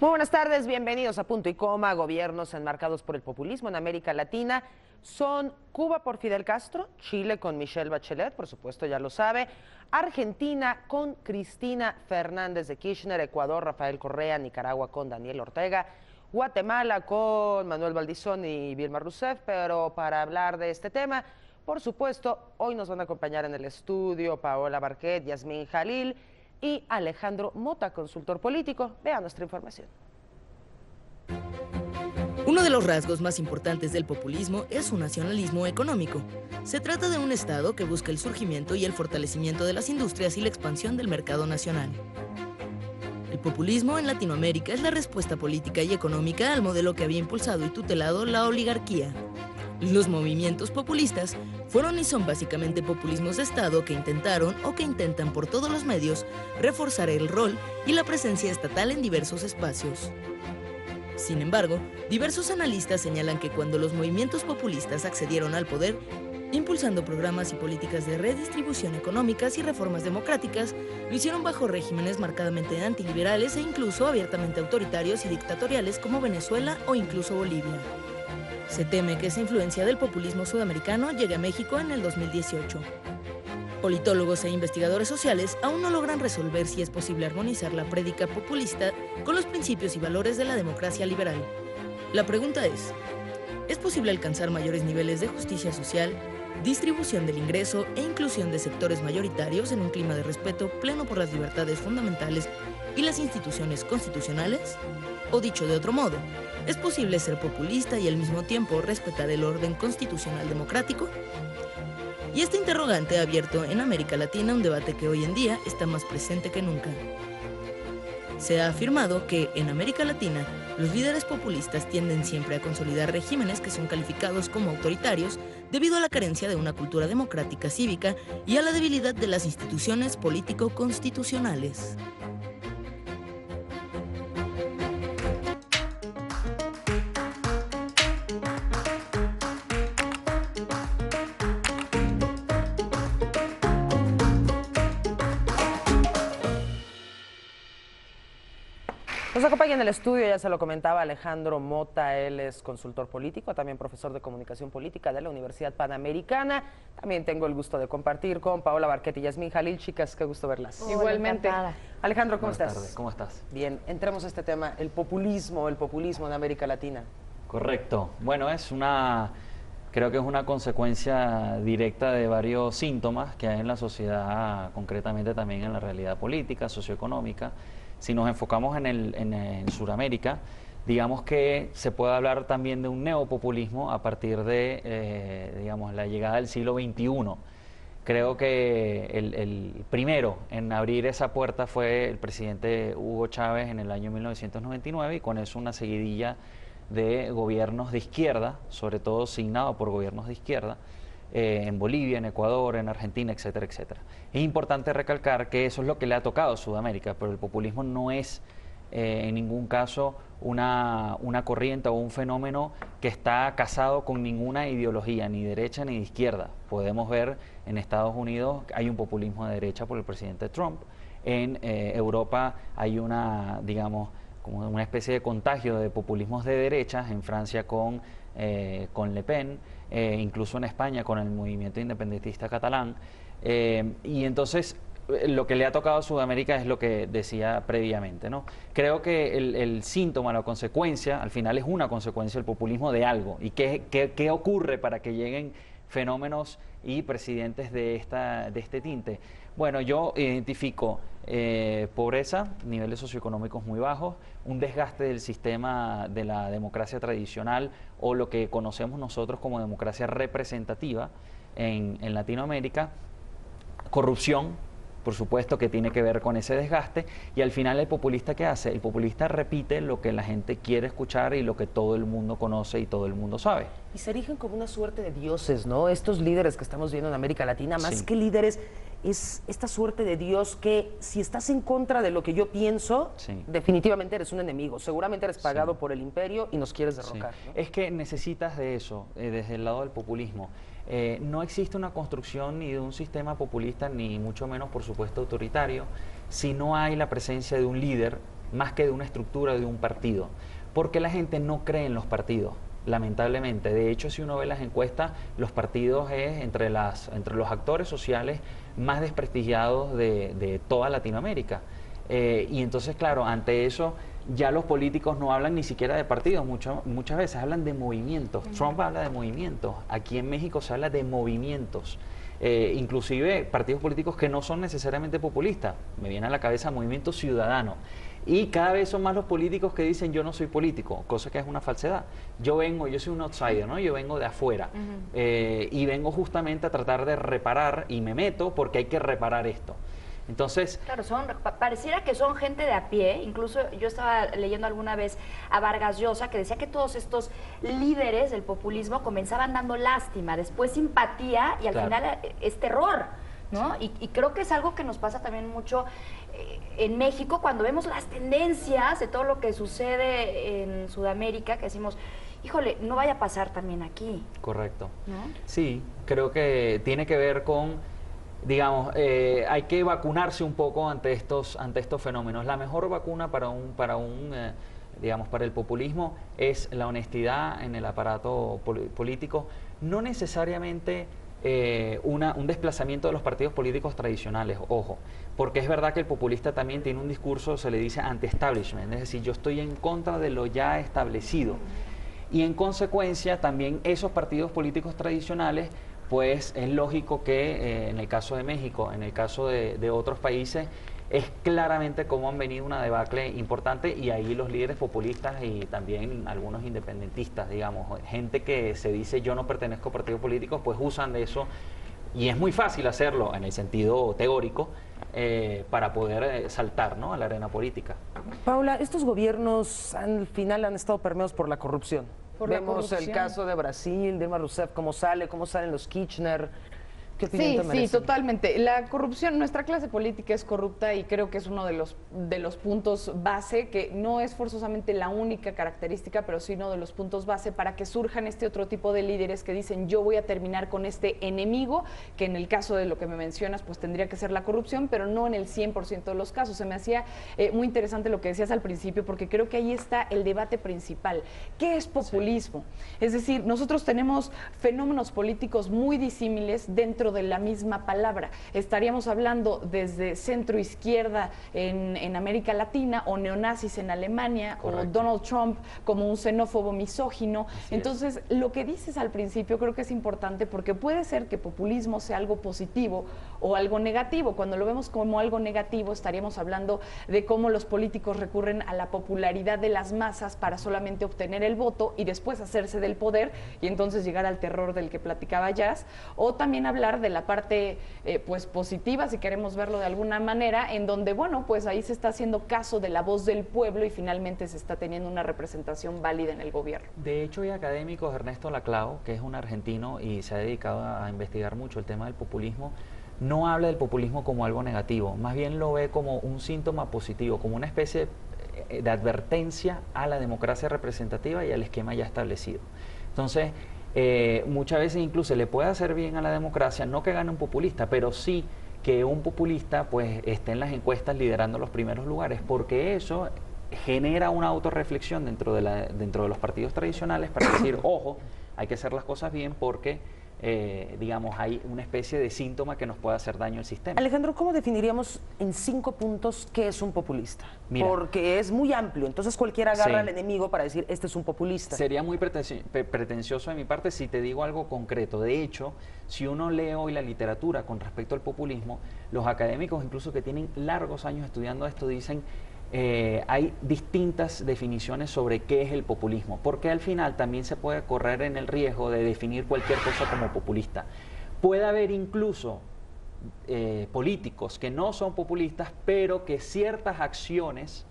Muy buenas tardes, bienvenidos a Punto y Coma. Gobiernos enmarcados por el populismo en América Latina son Cuba por Fidel Castro, Chile con Michelle Bachelet, por supuesto ya lo sabe, Argentina con Cristina Fernández de Kirchner, Ecuador, Rafael Correa, Nicaragua con Daniel Ortega, Guatemala con Manuel Valdizón y Dilma Rousseff. Pero para hablar de este tema, por supuesto, hoy nos van a acompañar en el estudio Paola Barquet, Yasmín Jalil y Alejandro Mota, consultor político. Vea nuestra información. Uno de los rasgos más importantes del populismo es su nacionalismo económico. Se trata de un Estado que busca el surgimiento y el fortalecimiento de las industrias y la expansión del mercado nacional. El populismo en Latinoamérica es la respuesta política y económica al modelo que había impulsado y tutelado la oligarquía. Los movimientos populistas fueron y son básicamente populismos de Estado que intentaron o que intentan por todos los medios reforzar el rol y la presencia estatal en diversos espacios. Sin embargo, diversos analistas señalan que cuando los movimientos populistas accedieron al poder, impulsando programas y políticas de redistribución económicas y reformas democráticas, lo hicieron bajo regímenes marcadamente antiliberales e incluso abiertamente autoritarios y dictatoriales como Venezuela o incluso Bolivia. Se teme que esa influencia del populismo sudamericano llegue a México en el 2018. Politólogos e investigadores sociales aún no logran resolver si es posible armonizar la prédica populista con los principios y valores de la democracia liberal. La pregunta ¿es posible alcanzar mayores niveles de justicia social, distribución del ingreso e inclusión de sectores mayoritarios en un clima de respeto pleno por las libertades fundamentales y las instituciones constitucionales? O dicho de otro modo, ¿es posible ser populista y al mismo tiempo respetar el orden constitucional democrático? Y este interrogante ha abierto en América Latina un debate que hoy en día está más presente que nunca. Se ha afirmado que en América Latina los líderes populistas tienden siempre a consolidar regímenes que son calificados como autoritarios debido a la carencia de una cultura democrática cívica y a la debilidad de las instituciones político-constitucionales. Nos acompaña en el estudio, ya se lo comentaba, Alejandro Mota. Él es consultor político, también profesor de comunicación política de la Universidad Panamericana. También tengo el gusto de compartir con Paola Barquet y Yasmín Jalil. Chicas, qué gusto verlas. Hola, igualmente. Encantada. Alejandro, ¿cómo Buenas estás? tardes, ¿cómo estás? Bien, entremos a este tema, el populismo en América Latina. Correcto. Bueno, creo que es una consecuencia directa de varios síntomas que hay en la sociedad, concretamente también en la realidad política, socioeconómica. Si nos enfocamos en Sudamérica, digamos que se puede hablar también de un neopopulismo a partir de, digamos, la llegada del siglo XXI. Creo que el primero en abrir esa puerta fue el presidente Hugo Chávez en el año 1999, y con eso una seguidilla de gobiernos de izquierda, sobre todo signado por gobiernos de izquierda, en Bolivia, en Ecuador, en Argentina, etcétera, etcétera. Es importante recalcar que eso es lo que le ha tocado a Sudamérica, pero el populismo no es en ningún caso una corriente o un fenómeno que está casado con ninguna ideología, ni derecha ni de izquierda. Podemos ver en Estados Unidos que hay un populismo de derecha por el presidente Trump. En Europa hay digamos, como una especie de contagio de populismos de derechas, en Francia con Le Pen, incluso en España con el movimiento independentista catalán. Y entonces lo que le ha tocado a Sudamérica es lo que decía previamente, ¿no? Creo que el síntoma, la consecuencia, al final es una consecuencia del populismo de algo. ¿Y qué ocurre para que lleguen fenómenos y presidentes de este tinte? Bueno, yo identifico pobreza, niveles socioeconómicos muy bajos, un desgaste del sistema de la democracia tradicional o lo que conocemos nosotros como democracia representativa en Latinoamérica, corrupción, por supuesto, que tiene que ver con ese desgaste, y al final el populista, ¿qué hace? El populista repite lo que la gente quiere escuchar y lo que todo el mundo conoce y todo el mundo sabe. Y se erigen como una suerte de dioses, ¿no? Estos líderes que estamos viendo en América Latina, más Sí. que líderes, es esta suerte de Dios que si estás en contra de lo que yo pienso, Sí. definitivamente eres un enemigo. Seguramente eres pagado Sí. por el imperio y nos quieres Sí. derrocar, ¿no? Es que necesitas de eso, desde el lado del populismo. No existe una construcción ni de un sistema populista, ni mucho menos, por supuesto, autoritario, si no hay la presencia de un líder más que de una estructura de un partido, porque la gente no cree en los partidos. Lamentablemente, de hecho, si uno ve las encuestas, los partidos es entre los actores sociales más desprestigiados de toda Latinoamérica. Y entonces, claro, ante eso ya los políticos no hablan ni siquiera de partidos, muchas veces hablan de movimientos. Trump habla de movimientos, aquí en México se habla de movimientos. Inclusive partidos políticos que no son necesariamente populistas. Me viene a la cabeza Movimiento Ciudadano. Y cada vez son más los políticos que dicen yo no soy político, cosa que es una falsedad. Yo soy un outsider, ¿no? Yo vengo de afuera y vengo justamente a tratar de reparar y me meto porque hay que reparar esto. Entonces, claro, pareciera que son gente de a pie. Incluso yo estaba leyendo alguna vez a Vargas Llosa que decía que todos estos líderes del populismo comenzaban dando lástima, después simpatía y al final es terror, ¿no? Y creo que es algo que nos pasa también mucho en México cuando vemos las tendencias de todo lo que sucede en Sudamérica, que decimos, híjole, no vaya a pasar también aquí. Correcto. ¿No? Sí, creo que tiene que ver con, digamos, hay que vacunarse un poco ante estos fenómenos. La mejor vacuna para el populismo es la honestidad en el aparato político, no necesariamente un desplazamiento de los partidos políticos tradicionales, ojo, porque es verdad que el populista también tiene un discurso, se le dice anti-establishment, es decir, yo estoy en contra de lo ya establecido. Y en consecuencia también esos partidos políticos tradicionales, pues es lógico que en el caso de México, en el caso de otros países, es claramente cómo han venido una debacle importante y ahí los líderes populistas y también algunos independentistas, digamos, gente que se dice yo no pertenezco a partidos políticos, pues usan de eso y es muy fácil hacerlo en el sentido teórico para poder saltar, ¿no?, a la arena política. Paula, estos gobiernos al final han estado permeados por la corrupción. Vemos el caso de Brasil, Dilma Rousseff, cómo salen los Kirchner. ¿Qué opinión te merece? Sí, totalmente. La corrupción, nuestra clase política es corrupta y creo que es uno de los puntos base, que no es forzosamente la única característica, pero sí uno de los puntos base para que surjan este otro tipo de líderes que dicen yo voy a terminar con este enemigo, que en el caso de lo que me mencionas, pues tendría que ser la corrupción, pero no en el 100% de los casos. Se me hacía muy interesante lo que decías al principio, porque creo que ahí está el debate principal. ¿Qué es populismo? Sí. Es decir, nosotros tenemos fenómenos políticos muy disímiles dentro de la misma palabra. Estaríamos hablando desde centro izquierda en América Latina o neonazis en Alemania. Correcto. O Donald Trump como un xenófobo misógino. Entonces, lo que dices al principio creo que es importante porque puede ser que populismo sea algo positivo o algo negativo. Cuando lo vemos como algo negativo, estaríamos hablando de cómo los políticos recurren a la popularidad de las masas para solamente obtener el voto y después hacerse del poder y entonces llegar al terror del que platicaba Jazz, o también hablar de la parte pues positiva, si queremos verlo de alguna manera, en donde, bueno, pues ahí se está haciendo caso de la voz del pueblo y finalmente se está teniendo una representación válida en el gobierno. De hecho, hay académicos, Ernesto Laclau, que es un argentino y se ha dedicado a investigar mucho el tema del populismo, no habla del populismo como algo negativo, más bien lo ve como un síntoma positivo, como una especie de advertencia a la democracia representativa y al esquema ya establecido. Entonces, muchas veces incluso le puede hacer bien a la democracia, no que gane un populista, pero sí que un populista pues esté en las encuestas liderando los primeros lugares, porque eso genera una autorreflexión dentro de los partidos tradicionales para decir, ojo, hay que hacer las cosas bien porque digamos, hay una especie de síntoma que nos puede hacer daño al sistema. Alejandro, ¿cómo definiríamos en 5 puntos qué es un populista? Mira, porque es muy amplio, entonces cualquiera agarra al enemigo para decir, este es un populista. Sería muy pretencioso de mi parte si te digo algo concreto. De hecho, si uno lee hoy la literatura con respecto al populismo, los académicos incluso que tienen largos años estudiando esto dicen hay distintas definiciones sobre qué es el populismo, porque al final también se puede correr en el riesgo de definir cualquier cosa como populista. Puede haber incluso políticos que no son populistas, pero que ciertas acciones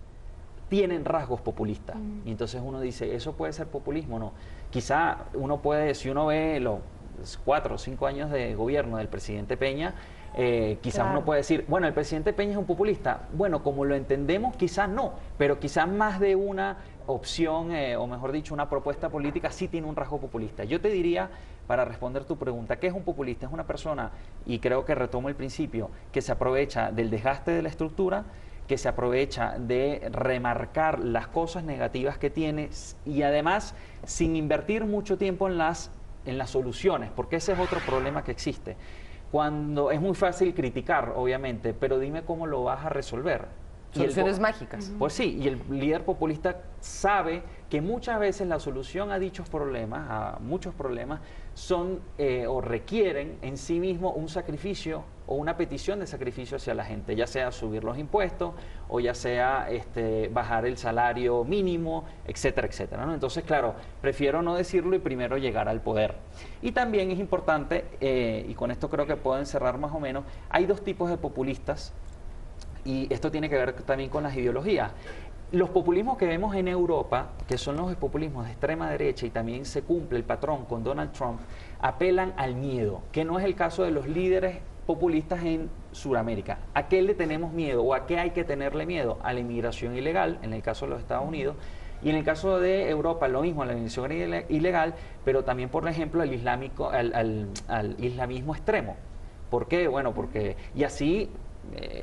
tienen rasgos populistas. Y entonces uno dice, ¿eso puede ser populismo? No. Quizá uno puede, si uno ve los 4 o 5 años de gobierno del presidente Peña, quizás uno puede decir, bueno, el presidente Peña es un populista. Bueno, como lo entendemos, quizás no, pero quizás más de una opción, o mejor dicho, una propuesta política sí tiene un rasgo populista. Yo te diría, para responder tu pregunta, ¿qué es un populista? Es una persona, y creo que retomo el principio, que se aprovecha del desgaste de la estructura, que se aprovecha de remarcar las cosas negativas que tiene y además sin invertir mucho tiempo en las soluciones, porque ese es otro problema que existe. Cuando es muy fácil criticar, obviamente, pero dime cómo lo vas a resolver. Soluciones mágicas. Pues sí, y el líder populista sabe que muchas veces la solución a dichos problemas, a muchos problemas, son o requieren en sí mismo un sacrificio o una petición de sacrificio hacia la gente, ya sea subir los impuestos o ya sea bajar el salario mínimo, etcétera, etcétera, ¿no? Entonces, claro, prefiero no decirlo y primero llegar al poder. Y también es importante, y con esto creo que puedo encerrar más o menos, hay dos tipos de populistas. Y esto tiene que ver también con las ideologías. Los populismos que vemos en Europa, que son los populismos de extrema derecha, y también se cumple el patrón con Donald Trump, apelan al miedo, que no es el caso de los líderes populistas en Sudamérica. ¿A qué le tenemos miedo o a qué hay que tenerle miedo? A la inmigración ilegal, en el caso de los Estados Unidos, y en el caso de Europa lo mismo, a la inmigración ilegal, pero también, por ejemplo, al islamismo extremo. ¿Por qué? Bueno, porque, y así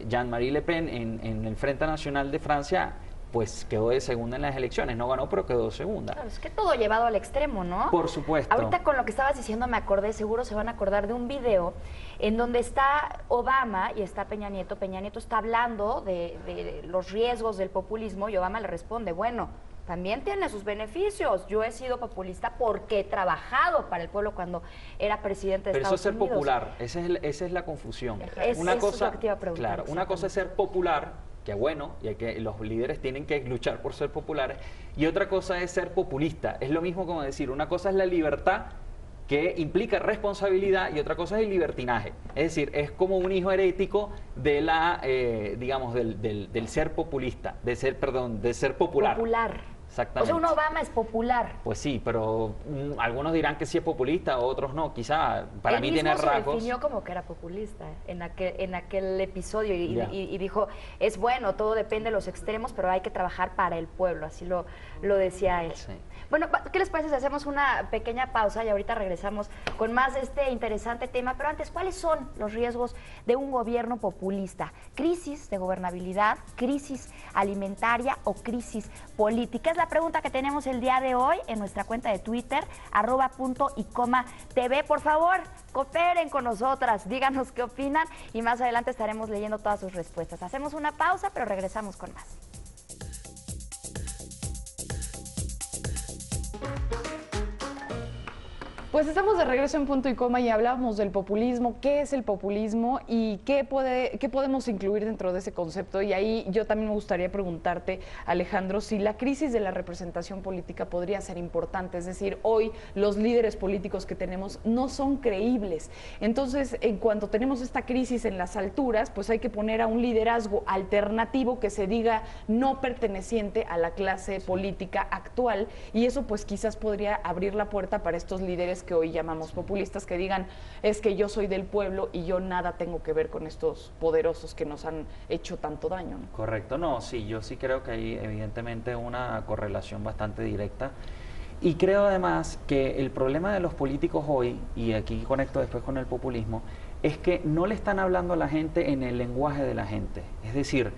Jean-Marie Le Pen en el Frente Nacional de Francia pues quedó de segunda en las elecciones, no ganó pero quedó segunda. Claro, es que todo llevado al extremo, ¿no? Por supuesto. Ahorita con lo que estabas diciendo me acordé, seguro se van a acordar de un video en donde está Obama y está Peña Nieto. Peña Nieto está hablando de los riesgos del populismo y Obama le responde, bueno, también tiene sus beneficios. Yo he sido populista porque he trabajado para el pueblo cuando era presidente de Pero Estados eso es ser Unidos. popular, esa es la confusión. Una cosa, que te iba a preguntar, claro, una cosa es ser popular, que bueno, y que los líderes tienen que luchar por ser populares, y otra cosa es ser populista. Es lo mismo como decir, una cosa es la libertad, que implica responsabilidad, y otra cosa es el libertinaje. Es decir, es como un hijo herético de la, digamos, del ser populista, de ser popular. Popular. Exactamente. O sea, un Obama es popular. Pues sí, pero algunos dirán que sí es populista, otros no. Quizá para mí tiene rasgos. Él mismo se definió como que era populista en aquel episodio y dijo, es bueno, todo depende de los extremos, pero hay que trabajar para el pueblo, así lo decía él. Sí. Bueno, ¿qué les parece si hacemos una pequeña pausa y ahorita regresamos con más de este interesante tema? Pero antes, ¿cuáles son los riesgos de un gobierno populista? ¿Crisis de gobernabilidad, crisis alimentaria o crisis política? Es la pregunta que tenemos el día de hoy en nuestra cuenta de Twitter, @.icomatv. Por favor, cooperen con nosotras, díganos qué opinan y más adelante estaremos leyendo todas sus respuestas. Hacemos una pausa, pero regresamos con más. Pues estamos de regreso en Punto y Coma y hablábamos del populismo, qué es el populismo y qué podemos incluir dentro de ese concepto. Y ahí yo también me gustaría preguntarte, Alejandro, si la crisis de la representación política podría ser importante. Es decir, hoy los líderes políticos que tenemos no son creíbles. Entonces, en cuanto tenemos esta crisis en las alturas, pues hay que poner a un liderazgo alternativo que se diga no perteneciente a la clase política actual. Y eso pues quizás podría abrir la puerta para estos líderes que hoy llamamos populistas, que digan, es que yo soy del pueblo y yo nada tengo que ver con estos poderosos que nos han hecho tanto daño, ¿no? Correcto, no, sí, yo sí creo que hay evidentemente una correlación bastante directa. Y creo además que el problema de los políticos hoy, y aquí conecto después con el populismo, es que no le están hablando a la gente en el lenguaje de la gente. Es decir,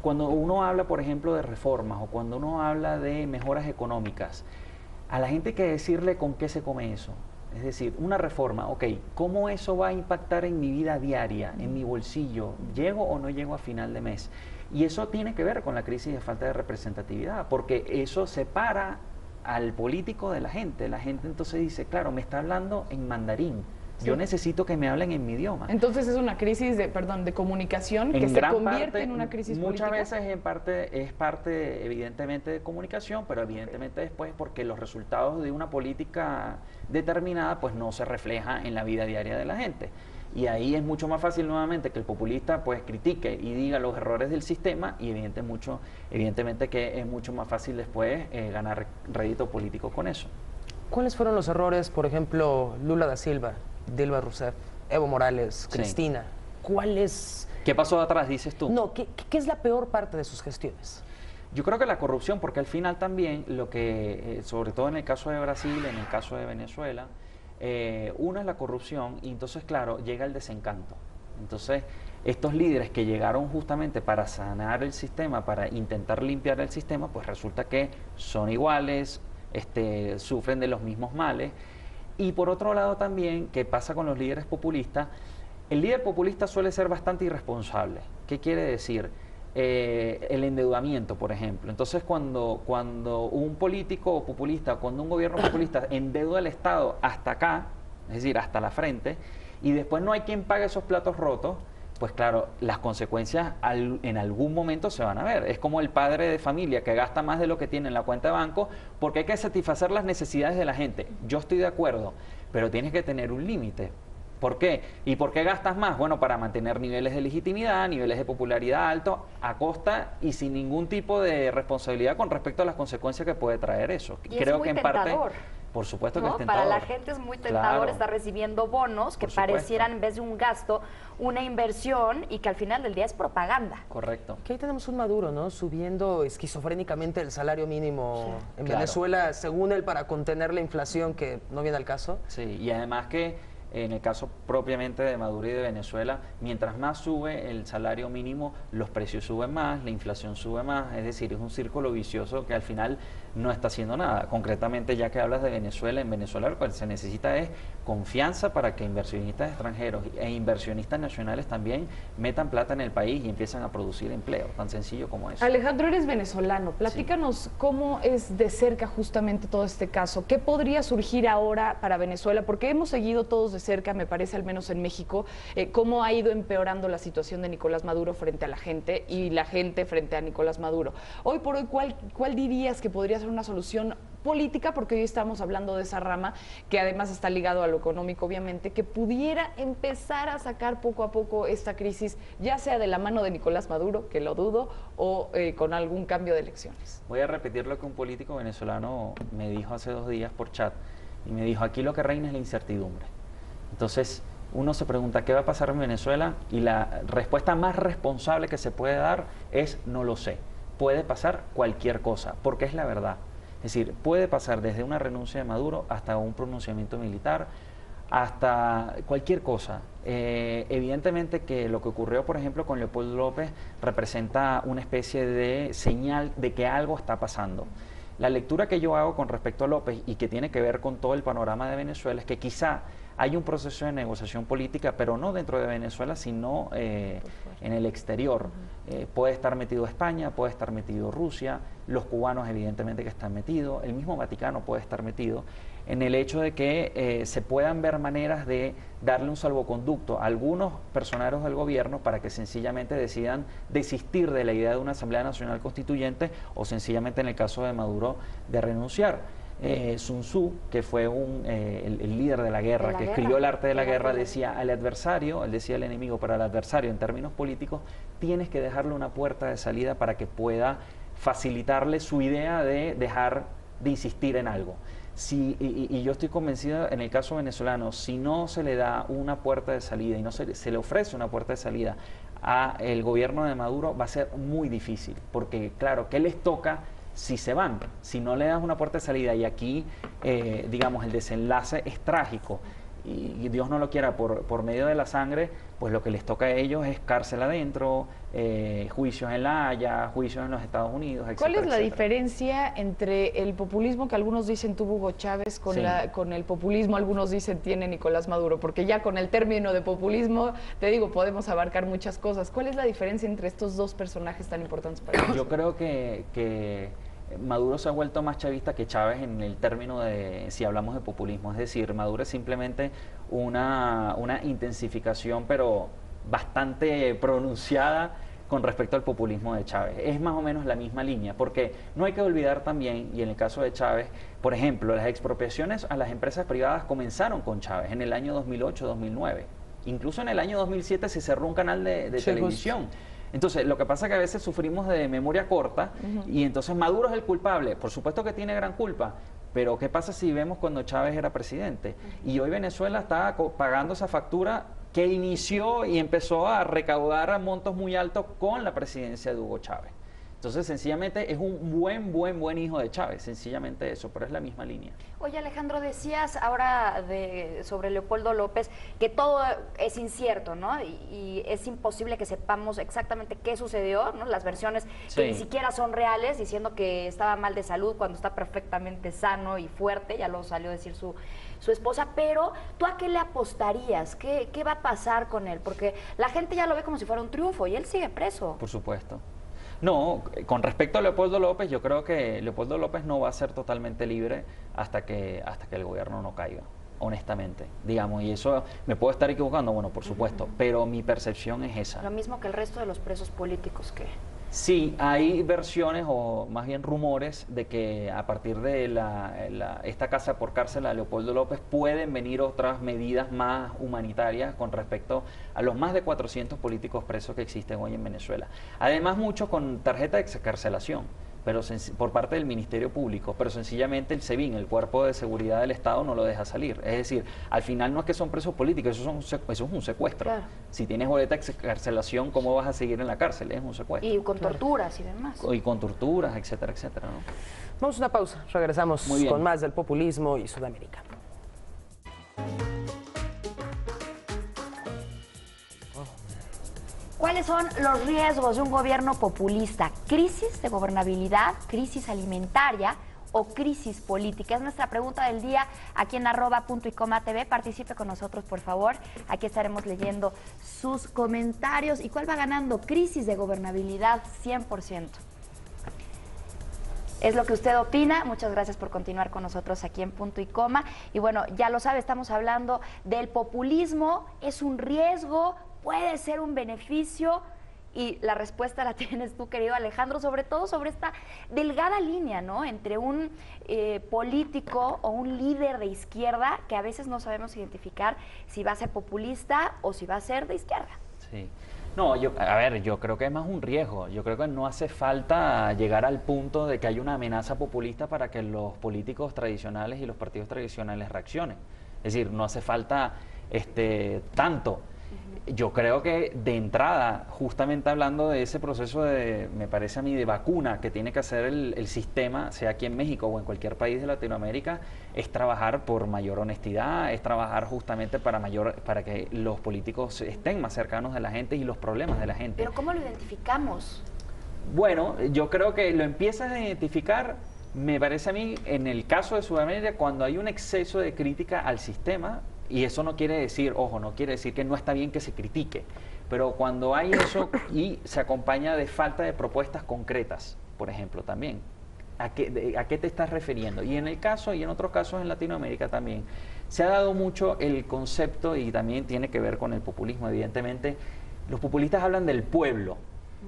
cuando uno habla, por ejemplo, de reformas o cuando uno habla de mejoras económicas, a la gente hay que decirle con qué se come eso. Es decir, una reforma, ok, ¿cómo eso va a impactar en mi vida diaria, en mi bolsillo? ¿Llego o no llego a final de mes? Y eso tiene que ver con la crisis de falta de representatividad, porque eso separa al político de la gente. La gente entonces dice, claro, me está hablando en mandarín. Sí. Yo necesito que me hablen en mi idioma. Entonces es una crisis de comunicación que se convierte en una crisis política. Muchas veces es parte evidentemente de comunicación, pero evidentemente después porque los resultados de una política determinada pues no se refleja en la vida diaria de la gente. Y ahí es mucho más fácil nuevamente que el populista pues critique y diga los errores del sistema y evidentemente que es mucho más fácil después ganar rédito político con eso. ¿Cuáles fueron los errores, por ejemplo, Lula da Silva, Dilma Rousseff, Evo Morales, Cristina? Sí. ¿Qué pasó atrás, dices tú? No, ¿qué es la peor parte de sus gestiones? Yo creo que la corrupción, porque al final también lo que, sobre todo en el caso de Brasil, en el caso de Venezuela, una es la corrupción y entonces, claro, llega el desencanto. Entonces, estos líderes que llegaron justamente para sanar el sistema, para intentar limpiar el sistema, pues resulta que son iguales, sufren de los mismos males. Y por otro lado también, ¿qué pasa con los líderes populistas? El líder populista suele ser bastante irresponsable. ¿Qué quiere decir? El endeudamiento, por ejemplo. Entonces, cuando un político populista, cuando un gobierno populista endeuda al Estado hasta acá, es decir, hasta la frente, y después no hay quien pague esos platos rotos, pues claro, las consecuencias en algún momento se van a ver. Es como el padre de familia que gasta más de lo que tiene en la cuenta de banco porque hay que satisfacer las necesidades de la gente. Yo estoy de acuerdo, pero tienes que tener un límite. ¿Por qué? ¿Y por qué gastas más? Bueno, para mantener niveles de legitimidad, niveles de popularidad altos, a costa y sin ningún tipo de responsabilidad con respecto a las consecuencias que puede traer eso. Y creo que en parte, por supuesto que ¿no? es tentador. Para la gente es muy tentador estar recibiendo bonos que parecieran, en vez de un gasto, una inversión, y que al final del día es propaganda. Correcto. Que ahí tenemos un Maduro, ¿no? Subiendo esquizofrénicamente el salario mínimo en Venezuela, según él, para contener la inflación, que no viene al caso. Sí, y además que en el caso propiamente de Maduro y de Venezuela, mientras más sube el salario mínimo, los precios suben más, la inflación sube más, es decir, es un círculo vicioso que al final no está haciendo nada. Concretamente, ya que hablas de Venezuela, en Venezuela lo que se necesita es confianza para que inversionistas extranjeros e inversionistas nacionales también metan plata en el país y empiezan a producir empleo, tan sencillo como eso. Alejandro, eres venezolano, platícanos cómo es de cerca justamente todo este caso, qué podría surgir ahora para Venezuela, porque hemos seguido todos de cerca, me parece, al menos en México, cómo ha ido empeorando la situación de Nicolás Maduro frente a la gente y la gente frente a Nicolás Maduro. Hoy por hoy, ¿cuál dirías que podría ser una solución política, porque hoy estamos hablando de esa rama que además está ligado a lo económico, obviamente, que pudiera empezar a sacar poco a poco esta crisis, ya sea de la mano de Nicolás Maduro, que lo dudo, o con algún cambio de elecciones? Voy a repetir lo que un político venezolano me dijo hace 2 días por chat, y me dijo: aquí lo que reina es la incertidumbre. Entonces uno se pregunta ¿qué va a pasar en Venezuela? Y la respuesta más responsable que se puede dar es: no lo sé. Puede pasar cualquier cosa, porque es la verdad. Es decir, puede pasar desde una renuncia de Maduro hasta un pronunciamiento militar, hasta cualquier cosa. Evidentemente que lo que ocurrió, por ejemplo, con Leopoldo López representa una especie de señal de que algo está pasando. La lectura que yo hago con respecto a López y que tiene que ver con todo el panorama de Venezuela es que quizá hay un proceso de negociación política, pero no dentro de Venezuela, sino en el exterior. Puede estar metido España, puede estar metido Rusia, los cubanos evidentemente que están metidos, el mismo Vaticano puede estar metido, en el hecho de que se puedan ver maneras de darle un salvoconducto a algunos personeros del gobierno para que sencillamente decidan desistir de la idea de una Asamblea Nacional Constituyente o sencillamente, en el caso de Maduro, de renunciar. Sun Tzu, que fue el líder de la guerra, que escribió el arte de la guerra, decía al adversario, él decía al enemigo, pero al adversario en términos políticos, tienes que dejarle una puerta de salida para que pueda facilitarle su idea de dejar de insistir en algo. Y yo estoy convencido, en el caso venezolano, si no se le da una puerta de salida y no se le ofrece una puerta de salida al gobierno de Maduro, va a ser muy difícil, porque claro, ¿qué les toca si se van? Si no le das una puerta de salida, y aquí, digamos, el desenlace es trágico, y Dios no lo quiera, por medio de la sangre, pues lo que les toca a ellos es cárcel adentro, juicios en La Haya, juicios en los Estados Unidos, etcétera. ¿Cuál es la etcétera. diferencia entre el populismo que algunos dicen tuvo Hugo Chávez con el populismo algunos dicen tiene Nicolás Maduro? Porque ya con el término de populismo, te digo, podemos abarcar muchas cosas. ¿Cuál es la diferencia entre estos dos personajes tan importantes para nosotros? Yo creo que Maduro se ha vuelto más chavista que Chávez en el término de, si hablamos de populismo, es decir, Maduro es simplemente una intensificación, pero bastante pronunciada con respecto al populismo de Chávez. Es más o menos la misma línea, porque no hay que olvidar también, y en el caso de Chávez, por ejemplo, las expropiaciones a las empresas privadas comenzaron con Chávez en el año 2008-2009. Incluso en el año 2007 se cerró un canal de televisión. Entonces, lo que pasa es que a veces sufrimos de memoria corta y entonces Maduro es el culpable. Por supuesto que tiene gran culpa, pero ¿qué pasa si vemos cuando Chávez era presidente? Y hoy Venezuela está pagando esa factura que inició y empezó a recaudar a montos muy altos con la presidencia de Hugo Chávez. Entonces, sencillamente es un buen hijo de Chávez, sencillamente eso, pero es la misma línea. Oye, Alejandro, decías ahora sobre Leopoldo López que todo es incierto, ¿no? Y es imposible que sepamos exactamente qué sucedió, ¿no? Las versiones que ni siquiera son reales, diciendo que estaba mal de salud cuando está perfectamente sano y fuerte, ya lo salió a decir su esposa, pero ¿tú a qué le apostarías? ¿Qué va a pasar con él? Porque la gente ya lo ve como si fuera un triunfo y él sigue preso. Por supuesto. No, con respecto a Leopoldo López, yo creo que Leopoldo López no va a ser totalmente libre hasta que el gobierno no caiga, honestamente, digamos, y eso me puedo estar equivocando, bueno, por supuesto, pero mi percepción es esa. Lo mismo que el resto de los presos políticos que... Sí, hay versiones o más bien rumores de que a partir de esta casa por cárcel a Leopoldo López pueden venir otras medidas más humanitarias con respecto a los más de 400 políticos presos que existen hoy en Venezuela. Además, muchos con tarjeta de excarcelación, pero por parte del Ministerio Público, pero sencillamente el SEBIN, el Cuerpo de Seguridad del Estado, no lo deja salir. Es decir, al final no es que son presos políticos, eso es un secuestro. Claro. Si tienes boleta de excarcelación, ¿cómo vas a seguir en la cárcel? Es un secuestro. Y con torturas y demás. Y con torturas, etcétera, etcétera, ¿no? Vamos a una pausa, regresamos con más del populismo y Sudamérica. ¿Cuáles son los riesgos de un gobierno populista? ¿Crisis de gobernabilidad, crisis alimentaria o crisis política? Es nuestra pregunta del día aquí en @puntoycomatv. Participe con nosotros, por favor. Aquí estaremos leyendo sus comentarios. ¿Y cuál va ganando? Crisis de gobernabilidad, 100%. Es lo que usted opina. Muchas gracias por continuar con nosotros aquí en Punto y Coma. Y bueno, ya lo sabe, estamos hablando del populismo. ¿Es un riesgo? ¿Puede ser un beneficio? Y la respuesta la tienes tú, querido Alejandro, sobre todo sobre esta delgada línea, ¿no? Entre un político o un líder de izquierda que a veces no sabemos identificar si va a ser populista o si va a ser de izquierda. Sí. No, yo creo que es más un riesgo. Yo creo que no hace falta llegar al punto de que haya una amenaza populista para que los políticos tradicionales y los partidos tradicionales reaccionen. Es decir, no hace falta tanto. Yo creo que de entrada, justamente hablando de ese proceso me parece a mí, de vacuna que tiene que hacer el sistema, sea aquí en México o en cualquier país de Latinoamérica, es trabajar por mayor honestidad, es trabajar justamente para que los políticos estén más cercanos de la gente y los problemas de la gente. ¿Pero cómo lo identificamos? Bueno, yo creo que lo empiezas a identificar, me parece a mí, en el caso de Sudamérica, cuando hay un exceso de crítica al sistema. Y eso no quiere decir, ojo, no quiere decir que no está bien que se critique, pero cuando hay eso y se acompaña de falta de propuestas concretas, por ejemplo, también, ¿a qué te estás refiriendo? Y en el caso, y en otros casos en Latinoamérica también, se ha dado mucho el concepto, y también tiene que ver con el populismo, evidentemente, los populistas hablan del pueblo,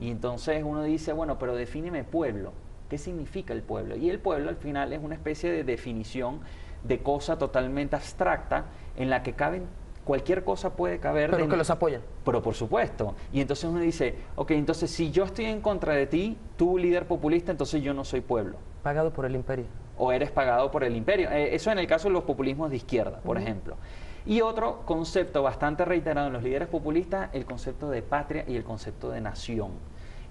y entonces uno dice, bueno, pero defíneme pueblo, ¿qué significa el pueblo? Y el pueblo al final es una especie de definición de cosa totalmente abstracta en la que cualquier cosa puede caber. Pero que los apoyan. Pero por supuesto. Y entonces uno dice, ok, entonces si yo estoy en contra de ti, tú líder populista, entonces yo no soy pueblo. Pagado por el imperio. O eres pagado por el imperio. Eso en el caso de los populismos de izquierda, por ejemplo. Y otro concepto bastante reiterado en los líderes populistas, el concepto de patria y el concepto de nación.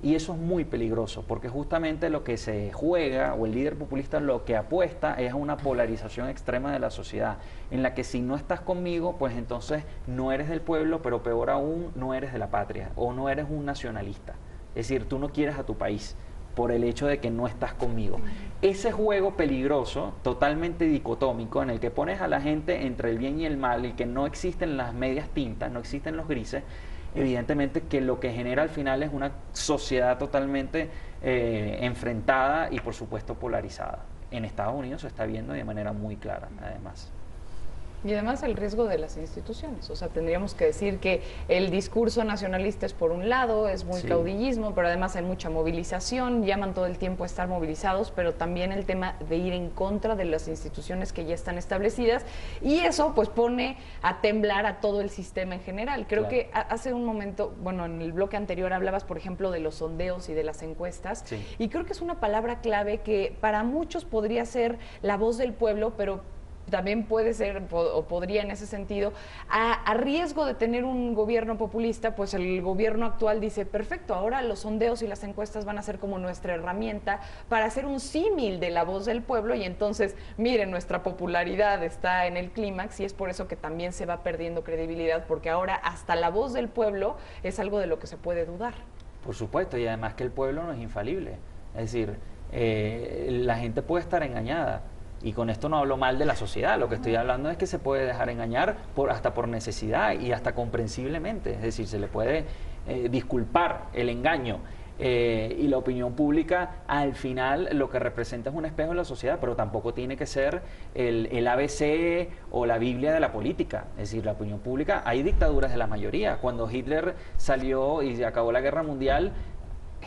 Y eso es muy peligroso, porque justamente lo que se juega, o el líder populista lo que apuesta, es a una polarización extrema de la sociedad, en la que si no estás conmigo, pues entonces no eres del pueblo, pero peor aún, no eres de la patria, o no eres un nacionalista. Es decir, tú no quieres a tu país por el hecho de que no estás conmigo. Ese juego peligroso, totalmente dicotómico, en el que pones a la gente entre el bien y el mal, y que no existen las medias tintas, no existen los grises, evidentemente que lo que genera al final es una sociedad totalmente enfrentada y por supuesto polarizada. En Estados Unidos se está viendo de manera muy clara, además. Y además el riesgo de las instituciones, o sea, tendríamos que decir que el discurso nacionalista es por un lado, es muy caudillismo, pero además hay mucha movilización, llaman todo el tiempo a estar movilizados, pero también el tema de ir en contra de las instituciones que ya están establecidas, y eso pues pone a temblar a todo el sistema en general. Creo que hace un momento, bueno, en el bloque anterior hablabas, por ejemplo, de los sondeos y de las encuestas, y creo que es una palabra clave que para muchos podría ser la voz del pueblo, pero también puede ser o podría en ese sentido, a riesgo de tener un gobierno populista, pues el gobierno actual dice, perfecto, ahora los sondeos y las encuestas van a ser como nuestra herramienta para hacer un símil de la voz del pueblo y entonces, miren, nuestra popularidad está en el clímax y es por eso que también se va perdiendo credibilidad, porque ahora hasta la voz del pueblo es algo de lo que se puede dudar. Por supuesto, y además que el pueblo no es infalible. Es decir, la gente puede estar engañada. Y con esto no hablo mal de la sociedad, lo que estoy hablando es que se puede dejar engañar hasta por necesidad y hasta comprensiblemente. Es decir, se le puede disculpar el engaño. Y la opinión pública al final lo que representa es un espejo de la sociedad, pero tampoco tiene que ser el ABC o la Biblia de la política. Es decir, la opinión pública, hay dictaduras de la mayoría. Cuando Hitler salió y se acabó la guerra mundial,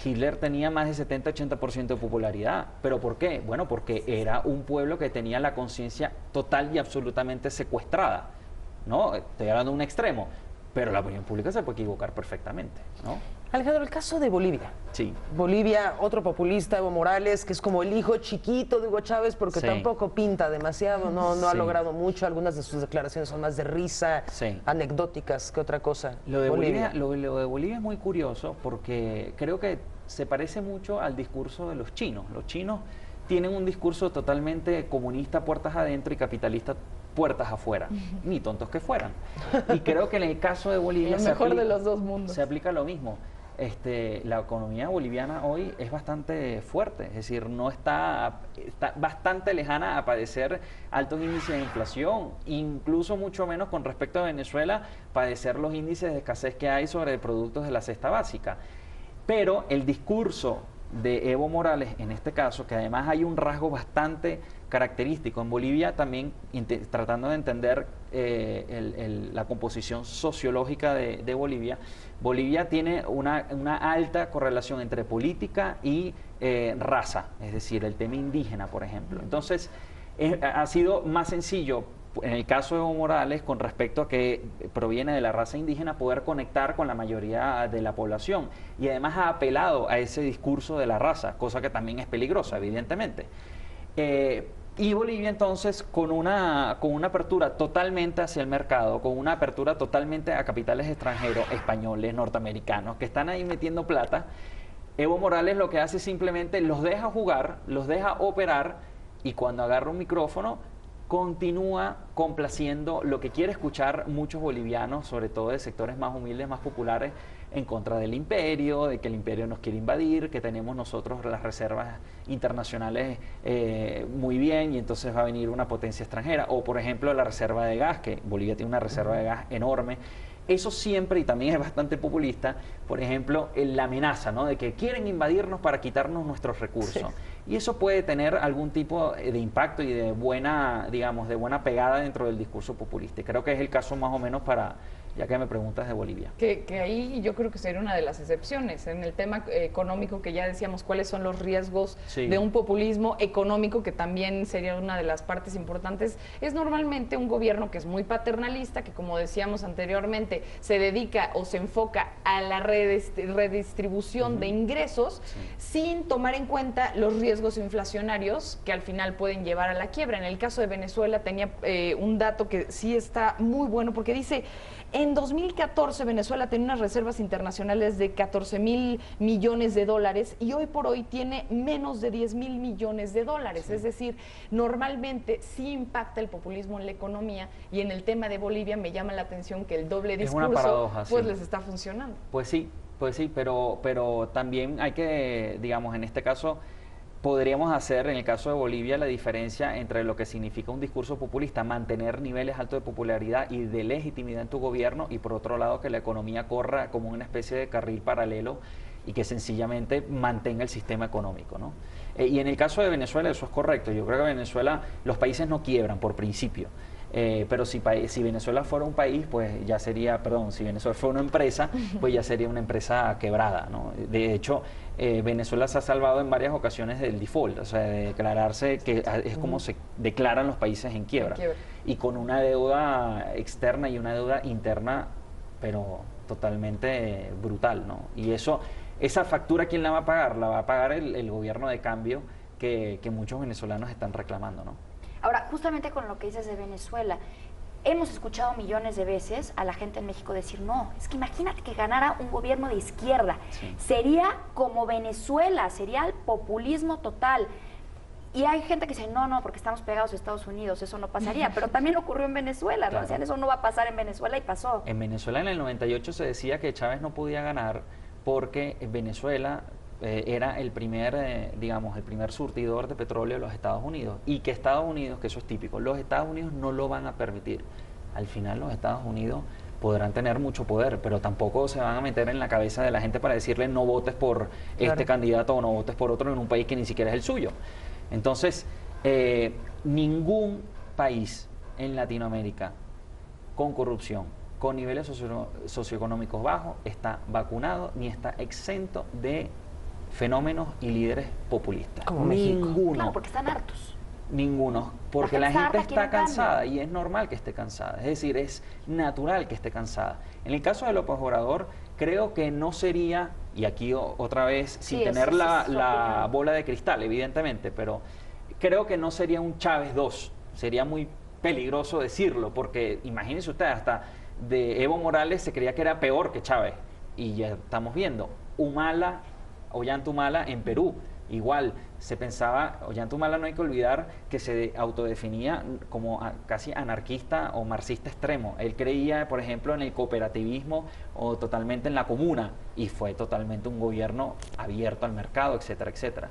Hitler tenía más de 70-80% de popularidad. ¿Pero por qué? Bueno, porque era un pueblo que tenía la conciencia total y absolutamente secuestrada, ¿no? Estoy hablando de un extremo, pero la opinión pública se puede equivocar perfectamente, ¿no? Alejandro, el caso de Bolivia. Sí. Bolivia, otro populista, Evo Morales, que es como el hijo chiquito de Hugo Chávez, porque Sí. tampoco pinta demasiado, no ha Sí. logrado mucho. Algunas de sus declaraciones son más de risa, Sí. anecdóticas que otra cosa. Lo de Bolivia, lo de Bolivia es muy curioso porque creo que se parece mucho al discurso de los chinos. Los chinos tienen un discurso totalmente comunista puertas adentro y capitalista puertas afuera, ni tontos que fueran. Y creo que en el caso de Bolivia Lo mejor de los dos mundos. se aplica lo mismo. La economía boliviana hoy es bastante fuerte, es decir, no está bastante lejana a padecer altos índices de inflación, incluso mucho menos con respecto a Venezuela, padecer los índices de escasez que hay sobre productos de la cesta básica. Pero el discurso de Evo Morales, en este caso, que además hay un rasgo bastante característico en Bolivia, también tratando de entender la composición sociológica de Bolivia. Bolivia tiene una alta correlación entre política y raza, es decir, el tema indígena, por ejemplo. Entonces, ha sido más sencillo, en el caso de Evo Morales, con respecto a que proviene de la raza indígena, poder conectar con la mayoría de la población. Y además ha apelado a ese discurso de la raza, cosa que también es peligrosa, evidentemente. Y Bolivia entonces con una apertura totalmente hacia el mercado, con una apertura totalmente a capitales extranjeros, españoles, norteamericanos, que están ahí metiendo plata, Evo Morales lo que hace es simplemente los deja jugar, los deja operar y cuando agarra un micrófono continúa complaciendo lo que quiere escuchar muchos bolivianos, sobre todo de sectores más humildes, más populares, en contra del imperio, de que el imperio nos quiere invadir, que tenemos nosotros las reservas internacionales muy bien y entonces va a venir una potencia extranjera. O por ejemplo la reserva de gas, que Bolivia tiene una reserva de gas enorme. Eso siempre, y también es bastante populista, por ejemplo, la amenaza, ¿no?, de que quieren invadirnos para quitarnos nuestros recursos. Sí. Y eso puede tener algún tipo de impacto y de buena, digamos, de buena pegada dentro del discurso populista. Y creo que es el caso más o menos para, ya que me preguntas de Bolivia. Que ahí yo creo que sería una de las excepciones. En el tema económico, que ya decíamos cuáles son los riesgos de un populismo económico, que también sería una de las partes importantes, es normalmente un gobierno que es muy paternalista, que como decíamos anteriormente, se dedica o se enfoca a la redistribución de ingresos sin tomar en cuenta los riesgos inflacionarios que al final pueden llevar a la quiebra. En el caso de Venezuela tenía un dato que sí está muy bueno, porque dice: en 2014 Venezuela tenía unas reservas internacionales de 14,000 millones de dólares y hoy por hoy tiene menos de 10,000 millones de dólares. Sí. Es decir, normalmente sí impacta el populismo en la economía, y en el tema de Bolivia me llama la atención que el doble discurso paradoja, pues les está funcionando. Pues sí, pero también hay que, digamos, en este caso podríamos hacer, en el caso de Bolivia, la diferencia entre lo que significa un discurso populista, mantener niveles altos de popularidad y de legitimidad en tu gobierno, y por otro lado que la economía corra como una especie de carril paralelo y que sencillamente mantenga el sistema económico, ¿no? Y en el caso de Venezuela eso es correcto. Yo creo que Venezuela, los países no quiebran por principio. Pero si Venezuela fuera un país, pues ya sería, si Venezuela fuera una empresa, pues ya sería una empresa quebrada, ¿no? De hecho, Venezuela se ha salvado en varias ocasiones del default, o sea, de declararse, que es como se declaran los países en quiebra. Y con una deuda externa y una deuda interna, pero totalmente brutal, ¿no? Y esa factura, ¿quién la va a pagar? La va a pagar el gobierno de cambio que muchos venezolanos están reclamando, ¿no? Ahora, justamente con lo que dices de Venezuela, hemos escuchado millones de veces a la gente en México decir, no, es que imagínate que ganara un gobierno de izquierda. Sí. Sería como Venezuela, sería el populismo total. Y hay gente que dice, no, porque estamos pegados a Estados Unidos, eso no pasaría. Pero también ocurrió en Venezuela, ¿no? Claro. Decían, eso no va a pasar en Venezuela y pasó. En Venezuela en el 98 se decía que Chávez no podía ganar porque Venezuela era el primer, digamos, el primer surtidor de petróleo de los Estados Unidos. Y que Estados Unidos, que eso es típico, los Estados Unidos no lo van a permitir. Al final los Estados Unidos podrán tener mucho poder, pero tampoco se van a meter en la cabeza de la gente para decirle no votes por este candidato o no votes por otro en un país que ni siquiera es el suyo. Entonces, ningún país en Latinoamérica con corrupción, con niveles socioeconómicos bajos, está vacunado ni está exento de fenómenos y líderes populistas. Como México. Ninguno. Claro, porque están hartos. Ninguno, porque la gente está cansada y es normal que esté cansada, es decir, es natural que esté cansada. En el caso de López Obrador, creo que no sería, y aquí otra vez, sin tener la bola de cristal, evidentemente, pero creo que no sería un Chávez 2, sería muy peligroso decirlo, porque imagínense ustedes, hasta de Evo Morales se creía que era peor que Chávez, y ya estamos viendo, Ollanta Humala en Perú, igual se pensaba, Ollanta Humala no hay que olvidar que se autodefinía como casi anarquista o marxista extremo. Él creía, por ejemplo, en el cooperativismo o totalmente en la comuna y fue totalmente un gobierno abierto al mercado, etcétera, etcétera.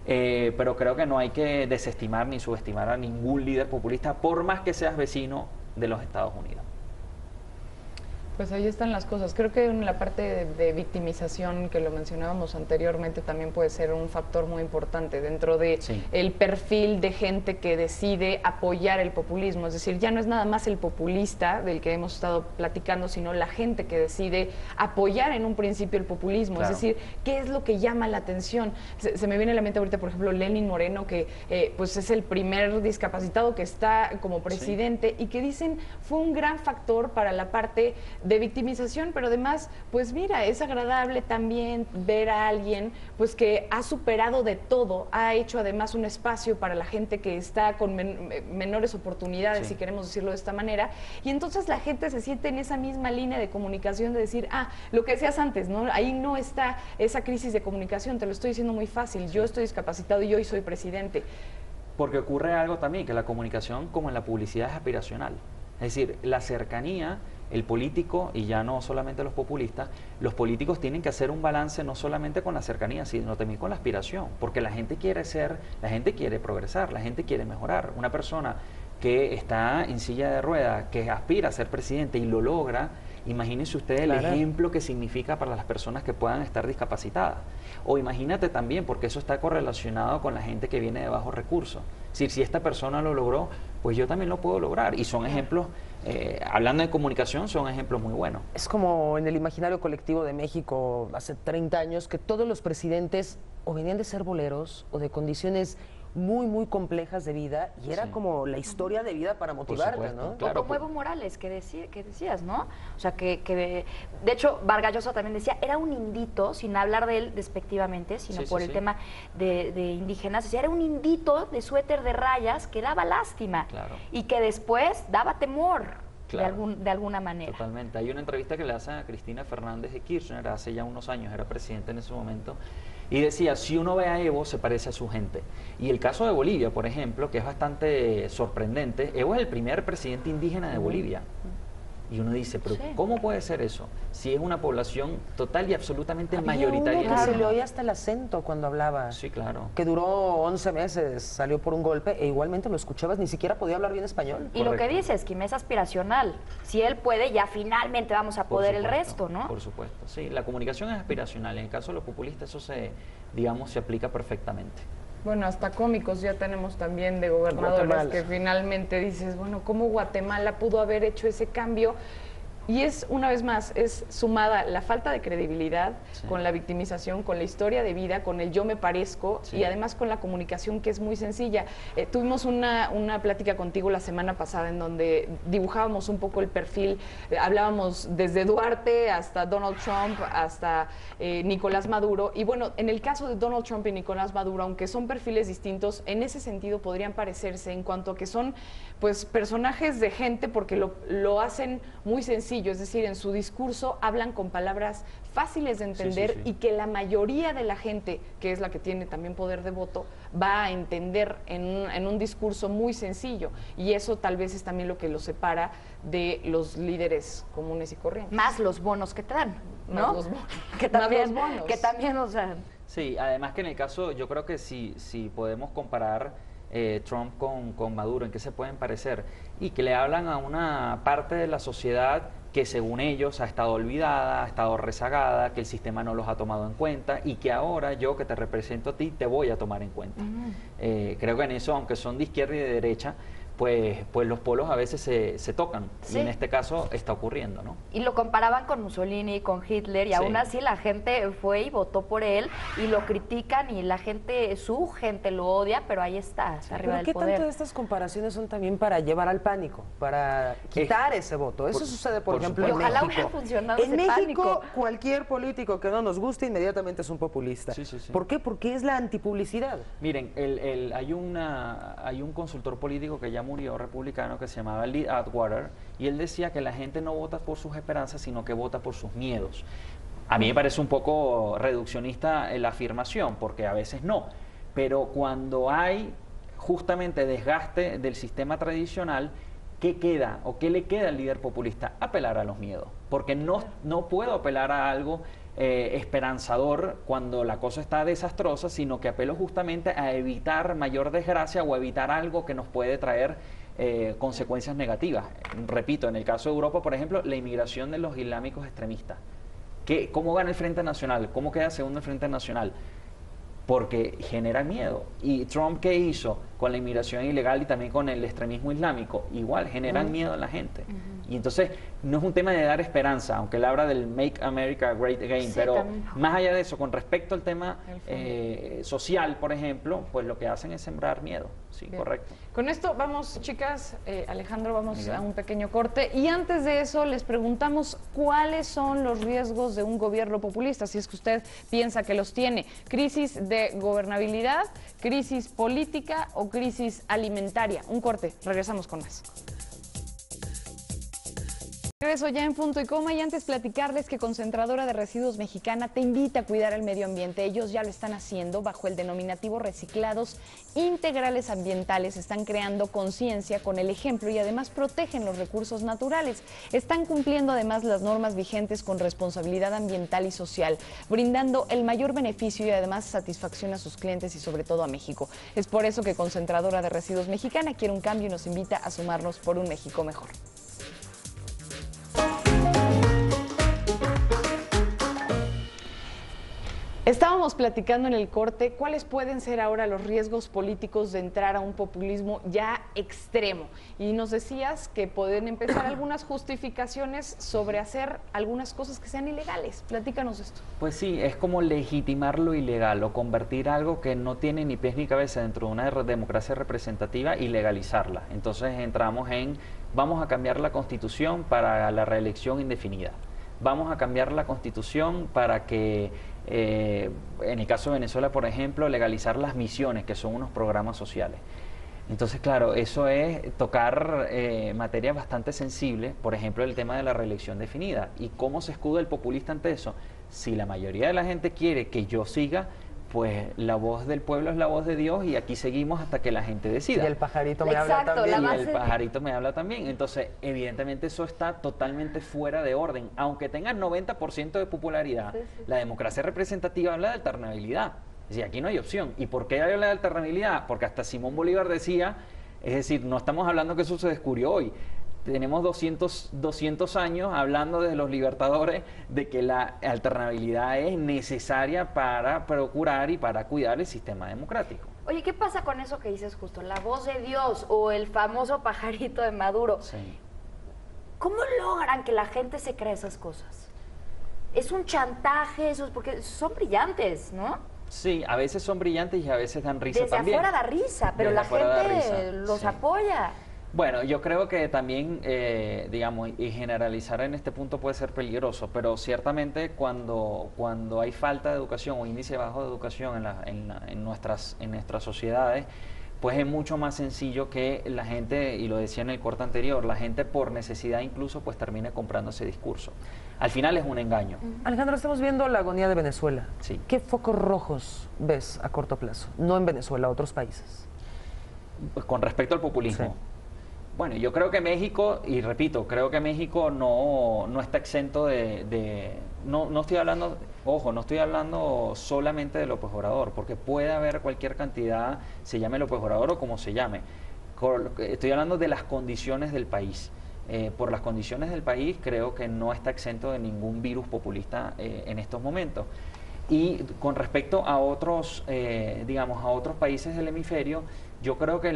Pero creo que no hay que desestimar ni subestimar a ningún líder populista, por más que seas vecino de los Estados Unidos. Pues ahí están las cosas. Creo que en la parte de victimización que lo mencionábamos anteriormente también puede ser un factor muy importante dentro de el perfil de gente que decide apoyar el populismo. Es decir, ya no es nada más el populista del que hemos estado platicando, sino la gente que decide apoyar en un principio el populismo. Claro. Es decir, ¿qué es lo que llama la atención? Se me viene a la mente ahorita, por ejemplo, Lenin Moreno, que pues es el primer discapacitado que está como presidente y que dicen fue un gran factor para la parte de victimización, pero además, pues mira, es agradable también ver a alguien pues que ha superado de todo, ha hecho además un espacio para la gente que está con menores oportunidades, si queremos decirlo de esta manera, y entonces la gente se siente en esa misma línea de comunicación de decir, lo que decías antes, ¿no? Ahí no está esa crisis de comunicación, te lo estoy diciendo muy fácil, yo estoy discapacitado y hoy soy presidente. Porque ocurre algo también, que la comunicación, como en la publicidad, es aspiracional. Es decir, la cercanía, el político, y ya no solamente los populistas, los políticos tienen que hacer un balance no solamente con la cercanía, sino también con la aspiración, porque la gente quiere la gente quiere progresar, la gente quiere mejorar. Una persona que está en silla de ruedas, que aspira a ser presidente y lo logra, imagínense usted el ejemplo que significa para las personas que puedan estar discapacitadas. O imagínate también, porque eso está correlacionado con la gente que viene de bajos recursos. Es decir, si esta persona lo logró, pues yo también lo puedo lograr. Y son ejemplos, hablando de comunicación, son ejemplos muy buenos. Es como en el imaginario colectivo de México hace 30 años, que todos los presidentes o venían de ser boleros o de condiciones muy, muy complejas de vida, y era como la historia de vida para motivarte, ¿no? Claro, como Evo Morales, que decías, ¿no? O sea, de hecho, Vargas Llosa también decía, era un indito, sin hablar de él despectivamente, sino por el tema de indígenas, decía, era un indito de suéter de rayas que daba lástima y que después daba temor. Claro. De alguna manera. Totalmente. Hay una entrevista que le hace a Cristina Fernández de Kirchner hace ya unos años, era presidente en ese momento, y decía, si uno ve a Evo, se parece a su gente. Y el caso de Bolivia, por ejemplo, que es bastante sorprendente, Evo es el primer presidente indígena de Bolivia. Y uno dice, pero ¿cómo puede ser eso? Si es una población total y absolutamente mayoritaria. Uno que se le oía hasta el acento cuando hablaba. Sí, claro. Que duró 11 meses, salió por un golpe e igualmente lo escuchabas, ni siquiera podía hablar bien español. Y lo que dices, que es aspiracional. Si él puede, ya finalmente vamos a poder el resto, ¿no? Por supuesto, sí. La comunicación es aspiracional. En el caso de los populistas eso se aplica perfectamente. Bueno, hasta cómicos ya tenemos también de gobernadores que finalmente dices, bueno, ¿cómo Guatemala pudo haber hecho ese cambio? Y es, una vez más, es sumada la falta de credibilidad Sí. con la victimización, con la historia de vida, con el yo me parezco Sí. y además con la comunicación que es muy sencilla. Tuvimos una plática contigo la semana pasada en donde dibujábamos un poco el perfil, hablábamos desde Duarte hasta Donald Trump, hasta Nicolás Maduro. Y bueno, en el caso de Donald Trump y Nicolás Maduro, aunque son perfiles distintos, en ese sentido podrían parecerse en cuanto a que son pues personajes de gente porque lo hacen muy sencillo, es decir, en su discurso hablan con palabras fáciles de entender Sí, sí, sí. y que la mayoría de la gente, que es la que tiene también poder de voto, va a entender en un discurso muy sencillo. Y eso tal vez es también lo que los separa de los líderes comunes y corrientes. Más los bonos que te dan, ¿no? Más los bonos. Que Más también, los bonos. que también, o sea, Sí, además que en el caso, yo creo que si podemos comparar Trump con Maduro, ¿en qué se pueden parecer? Y que le hablan a una parte de la sociedad que según ellos ha estado olvidada, ha estado rezagada, que el sistema no los ha tomado en cuenta y que ahora yo que te represento a ti te voy a tomar en cuenta. Creo que en eso, aunque son de izquierda y de derecha, pues los polos a veces se tocan Sí. y en este caso está ocurriendo, ¿no? y lo comparaban con Mussolini, con Hitler, y Sí. aún así la gente fue y votó por él, y lo critican, y la gente, su gente lo odia, pero ahí está arriba ¿Pero del qué poder. tanto de estas comparaciones son también para llevar al pánico, para quitar ese voto? Eso sucede, por ejemplo, en supuesto. Y ojalá México. hubiera funcionado En ese México, pánico. cualquier político que no nos guste inmediatamente es un populista. Sí, sí, sí. ¿Por qué? Porque es la antipublicidad. Miren, hay un consultor político que ya murió, republicano, que se llamaba Lee Atwater, y él decía que la gente no vota por sus esperanzas, sino que vota por sus miedos. A mí me parece un poco reduccionista la afirmación, porque a veces no, pero cuando hay justamente desgaste del sistema tradicional, ¿qué queda o qué le queda al líder populista? Apelar a los miedos, porque no puedo apelar a algo esperanzador cuando la cosa está desastrosa, sino que apelo justamente a evitar mayor desgracia o a evitar algo que nos puede traer consecuencias negativas. Repito, en el caso de Europa, por ejemplo, la inmigración de los islámicos extremistas. ¿Cómo gana el Frente Nacional? ¿Cómo queda segundo el Frente Nacional? Porque genera miedo. ¿Y Trump qué hizo con la inmigración ilegal y también con el extremismo islámico? Igual, generan miedo en la gente. Y entonces, no es un tema de dar esperanza, aunque él habla del Make America Great Again, Sí, pero también. más allá de eso, con respecto al tema social, por ejemplo, pues lo que hacen es sembrar miedo. Sí, Bien. correcto. Con esto vamos, chicas, Alejandro, vamos Muy bien. a un pequeño corte y antes de eso les preguntamos cuáles son los riesgos de un gobierno populista, si es que usted piensa que los tiene. Crisis de gobernabilidad, crisis política o crisis alimentaria. Un corte, regresamos con más. Regreso ya en punto y coma y antes platicarles que Concentradora de Residuos Mexicana te invita a cuidar el medio ambiente. Ellos ya lo están haciendo bajo el denominativo reciclados integrales ambientales. Están creando conciencia con el ejemplo y además protegen los recursos naturales. Están cumpliendo además las normas vigentes con responsabilidad ambiental y social, brindando el mayor beneficio y además satisfacción a sus clientes y sobre todo a México. Es por eso que Concentradora de Residuos Mexicana quiere un cambio y nos invita a sumarnos por un México mejor. Estábamos platicando en el corte cuáles pueden ser ahora los riesgos políticos de entrar a un populismo ya extremo. Y nos decías que pueden empezar algunas justificaciones sobre hacer algunas cosas que sean ilegales. Platícanos esto. Pues sí, es como legitimar lo ilegal o convertir algo que no tiene ni pies ni cabeza dentro de una democracia representativa y legalizarla. Entonces entramos en, vamos a cambiar la Constitución para la reelección indefinida. Vamos a cambiar la Constitución para que, en el caso de Venezuela, por ejemplo, legalizar las misiones, que son unos programas sociales. Entonces, claro, eso es tocar materias bastante sensibles, por ejemplo, el tema de la reelección definida. ¿Y cómo se escuda el populista ante eso? Si la mayoría de la gente quiere que yo siga, pues la voz del pueblo es la voz de Dios y aquí seguimos hasta que la gente decida. Y el pajarito me Exacto, habla también. la Y el base- pajarito me habla también. Entonces, evidentemente eso está totalmente fuera de orden. Aunque tenga 90% de popularidad, la democracia representativa habla de alternabilidad. Es decir, aquí no hay opción. ¿Y por qué habla de alternabilidad? Porque hasta Simón Bolívar decía, es decir, no estamos hablando que eso se descubrió hoy. Tenemos 200 años hablando de los libertadores de que la alternabilidad es necesaria para procurar y para cuidar el sistema democrático. Oye, ¿qué pasa con eso que dices justo? La voz de Dios o el famoso pajarito de Maduro. Sí. ¿Cómo logran que la gente se crea esas cosas? Es un chantaje, eso, porque son brillantes, ¿no? Sí, a veces son brillantes y a veces dan risa Desde también. afuera da risa, pero Desde la afuera da gente risa, los sí. apoya. Bueno, yo creo que también, digamos, y generalizar en este punto puede ser peligroso, pero ciertamente cuando hay falta de educación o índice bajo de educación en nuestras sociedades, pues es mucho más sencillo que la gente, y lo decía en el corte anterior, la gente por necesidad incluso pues termine comprando ese discurso. Al final es un engaño. Alejandro, estamos viendo la agonía de Venezuela. Sí. ¿Qué focos rojos ves a corto plazo? No en Venezuela, otros países. Pues con respecto al populismo. Sí. Bueno, yo creo que México, y repito, creo que México no está exento no estoy hablando, ojo, no estoy hablando solamente de López Obrador, porque puede haber cualquier cantidad, se llame López Obrador o como se llame. Estoy hablando de las condiciones del país. Por las condiciones del país creo que no está exento de ningún virus populista en estos momentos. Y con respecto a otros, digamos, a otros países del hemisferio, yo creo que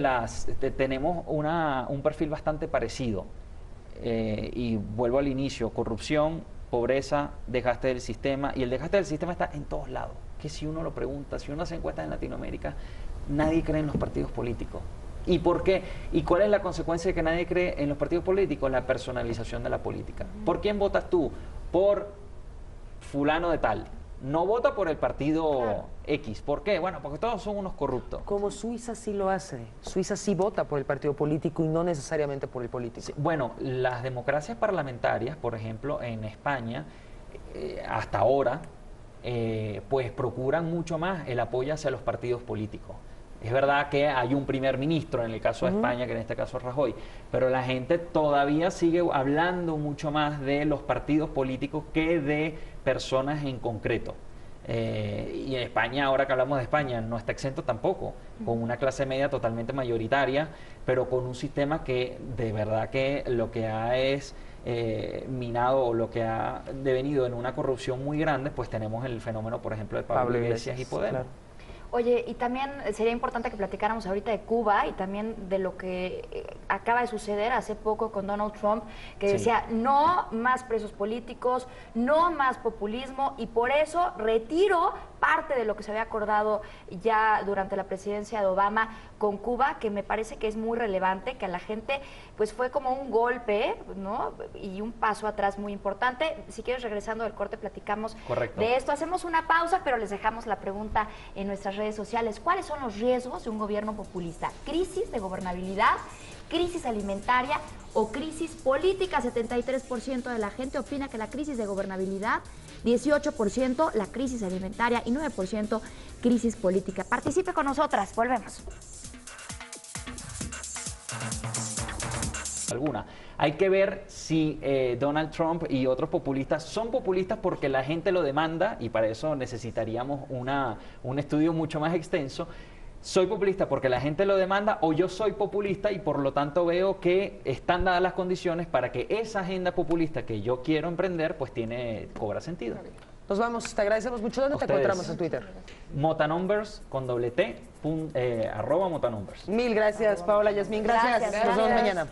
tenemos un perfil bastante parecido. Y vuelvo al inicio, corrupción, pobreza, desgaste del sistema, y el desgaste del sistema está en todos lados. Que si uno lo pregunta, si uno hace encuestas en Latinoamérica, nadie cree en los partidos políticos. ¿Y por qué? ¿Y cuál es la consecuencia de que nadie cree en los partidos políticos? La personalización de la política. ¿Por quién votas tú? Por fulano de tal. No vota por el partido X. ¿Por qué? Bueno, porque todos son unos corruptos. Como Suiza sí lo hace. Suiza sí vota por el partido político y no necesariamente por el político. Sí, bueno, las democracias parlamentarias, por ejemplo, en España, hasta ahora, pues procuran mucho más el apoyo hacia los partidos políticos. Es verdad que hay un primer ministro en el caso de España, que en este caso es Rajoy, pero la gente todavía sigue hablando mucho más de los partidos políticos que de personas en concreto. Y en España, ahora que hablamos de España, no está exento tampoco, con una clase media totalmente mayoritaria, pero con un sistema que de verdad que lo que ha es minado o lo que ha devenido en una corrupción muy grande, pues tenemos el fenómeno, por ejemplo, de Pablo Iglesias y Podemos. Claro. Oye, y también sería importante que platicáramos ahorita de Cuba y también de lo que acaba de suceder hace poco con Donald Trump, que decía no más presos políticos, no más populismo, y por eso retiro parte de lo que se había acordado ya durante la presidencia de Obama con Cuba, que me parece que es muy relevante, que a la gente pues fue como un golpe, ¿no? Y un paso atrás muy importante. Si quieres, regresando del corte, platicamos de esto. Hacemos una pausa, pero les dejamos la pregunta en nuestras redes sociales. ¿Cuáles son los riesgos de un gobierno populista? ¿Crisis de gobernabilidad? ¿Crisis alimentaria o crisis política? 73% de la gente opina que la crisis de gobernabilidad, 18% la crisis alimentaria y 9% crisis política. Participe con nosotras, volvemos. Alguna. Hay que ver si Donald Trump y otros populistas son populistas porque la gente lo demanda, y para eso necesitaríamos un estudio mucho más extenso. ¿Soy populista porque la gente lo demanda, o yo soy populista y por lo tanto veo que están dadas las condiciones para que esa agenda populista que yo quiero emprender pues cobra sentido? Nos vamos, te agradecemos mucho. ¿Dónde te encontramos en Twitter? Motanumbers con doble T, @Motanumbers. Mil gracias, Paola, Yasmín, gracias. Gracias. Nos vemos mañana.